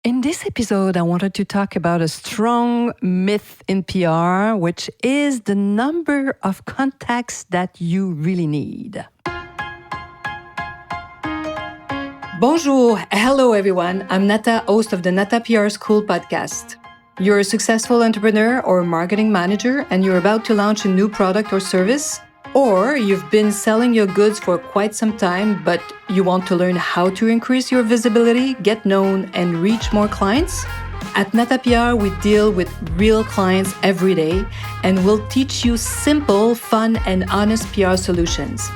In this episode, I wanted to talk about a strong myth in PR, which is the number of contacts that you really need. Bonjour, hello everyone. I'm Nata, host of the Nata PR School podcast. You're a successful entrepreneur or marketing manager and you're about to launch a new product or service, or you've been selling your goods for quite some time, but you want to learn how to increase your visibility, get known, and reach more clients? At Nata PR, we deal with real clients every day, and we'll teach you simple, fun, and honest PR solutions.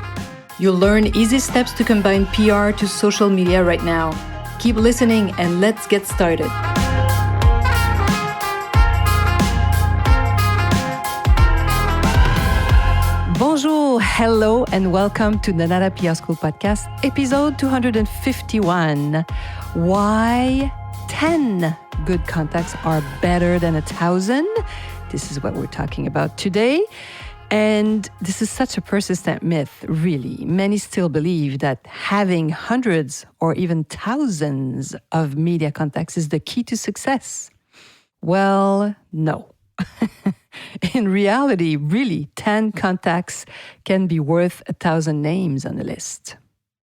You'll learn easy steps to combine PR to social media right now. Keep listening and let's get started. Bonjour, hello, and welcome to the Nata PR School podcast, episode 251. Why 10 good contacts are better than 1,000. This is what we're talking about today. And this is such a persistent myth, really. Many still believe that having hundreds or even thousands of media contacts is the key to success. Well, no. In reality, really, 10 contacts can be worth 1,000 names on the list.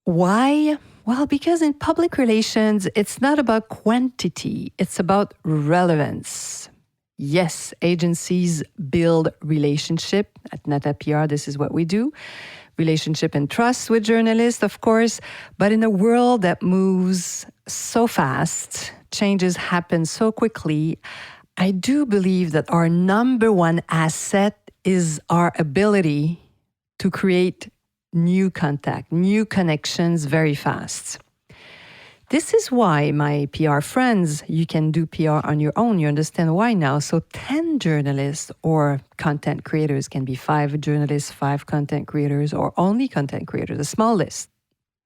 Why? Well, because in public relations, it's not about quantity, it's about relevance. Yes, agencies build relationship. At Nata PR, this is what we do. Relationship and trust with journalists, of course. But in a world that moves so fast, changes happen so quickly, I do believe that our number one asset is our ability to create new contact, new connections very fast. This is why, my PR friends, you can do PR on your own. You understand why now. So 10 journalists or content creators can be 5 journalists, 5 content creators, or only content creators, a small list.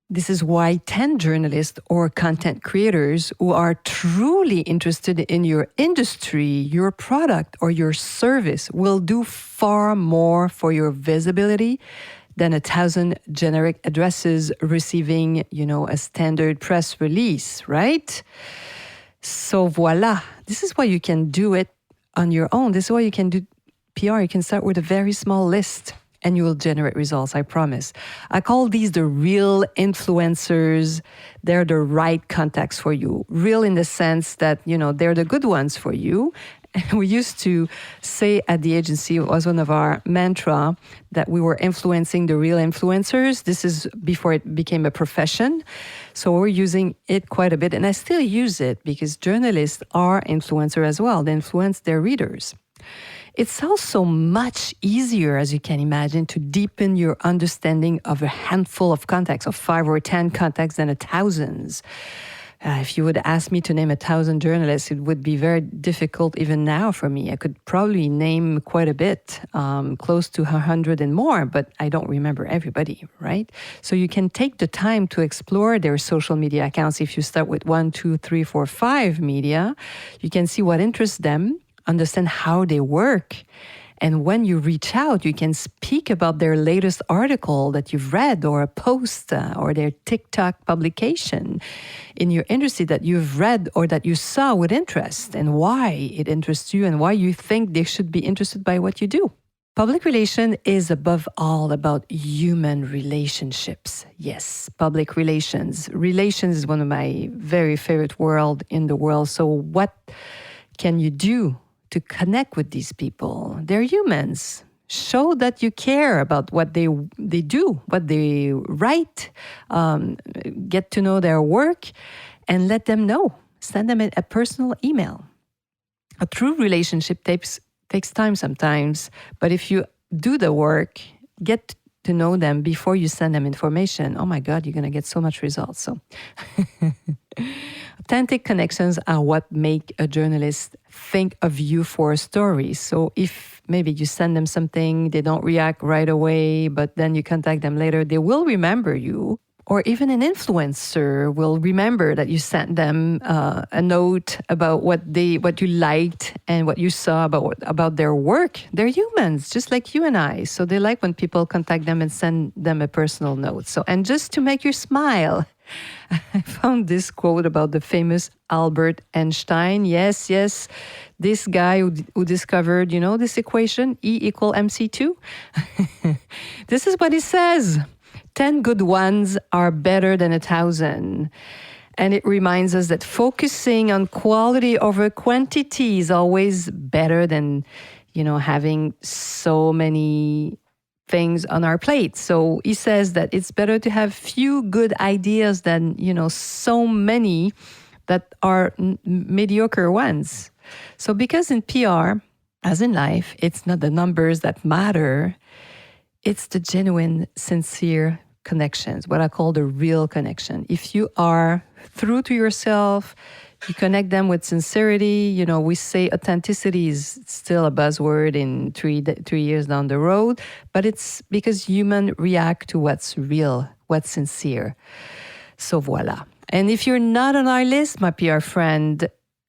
This is why 10 journalists or content creators who are truly interested in your industry, your product, or your service will do far more for your visibility than 1,000 generic addresses receiving, a standard press release, right? So voila, this is why you can do it on your own. This is why you can do PR. You can start with a very small list and you will generate results, I promise. I call these the real influencers. They're the right contacts for you. Real in the sense that, they're the good ones for you. We used to say at the agency, it was one of our mantra, that we were influencing the real influencers. This is before it became a profession. So we're using it quite a bit. And I still use it because journalists are influencers as well. They influence their readers. It's also much easier, as you can imagine, to deepen your understanding of a handful of contacts, of 5 or 10 contacts than 1,000. If you would ask me to name 1,000 journalists, it would be very difficult even now for me. I could probably name quite a bit, close to 100 and more, but I don't remember everybody, right? So you can take the time to explore their social media accounts. If you start with 1, 2, 3, 4, 5 media, you can see what interests them, understand how they work. And when you reach out, you can speak about their latest article that you've read or a post or their TikTok publication in your industry that you've read or that you saw with interest and why it interests you and why you think they should be interested by what you do. Public relation is above all about human relationships. Yes, public relations. Relations is one of my very favorite words in the world. So what can you do to connect with these people? They're humans. Show that you care about what they do, what they write, get to know their work, and let them know. Send them a personal email. A true relationship takes time sometimes, but if you do the work, get to know them before you send them information, oh my God, you're going to get so much results. So authentic connections are what make a journalist think of you for a story. So if maybe you send them something, they don't react right away, but then you contact them later, they will remember you. Or even an influencer will remember that you sent them a note about what you liked and what you saw about their work. They're humans, just like you and I. So they like when people contact them and send them a personal note. So, and just to make you smile, I found this quote about the famous Albert Einstein. Yes, this guy who discovered, this equation, E equal MC2. This is what he says. 10 good ones are better than 1,000. And it reminds us that focusing on quality over quantity is always better than, having so many things on our plate. So he says that it's better to have few good ideas than, so many that are mediocre ones. So because in PR, as in life, it's not the numbers that matter, it's the genuine, sincere connections, what I call the real connection. If you are true to yourself, you connect them with sincerity. We say authenticity is still a buzzword in 3 years down the road, but it's because humans react to what's real, what's sincere. So voila. And if you're not on our list, my PR friend,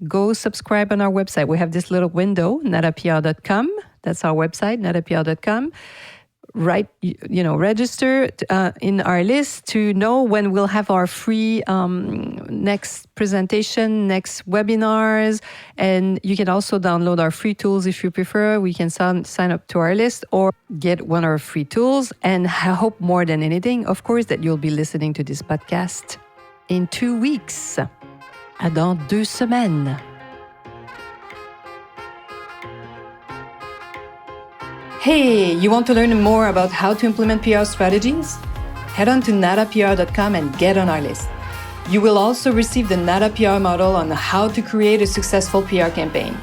go subscribe on our website. We have this little window, natapr.com. That's our website, natapr.com. Register in our list to know when we'll have our free next presentation, next webinars. And you can also download our free tools if you prefer. We can sign up to our list or get one of our free tools. And I hope more than anything, of course, that you'll be listening to this podcast in 2 weeks. À dans 2 semaines. Hey, you want to learn more about how to implement PR strategies? Head on to natapr.com and get on our list. You will also receive the Nata PR model on how to create a successful PR campaign.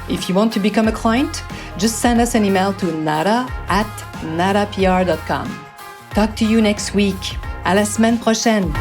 If you want to become a client, just send us an email to nata@natapr.com. Talk to you next week. À la semaine prochaine.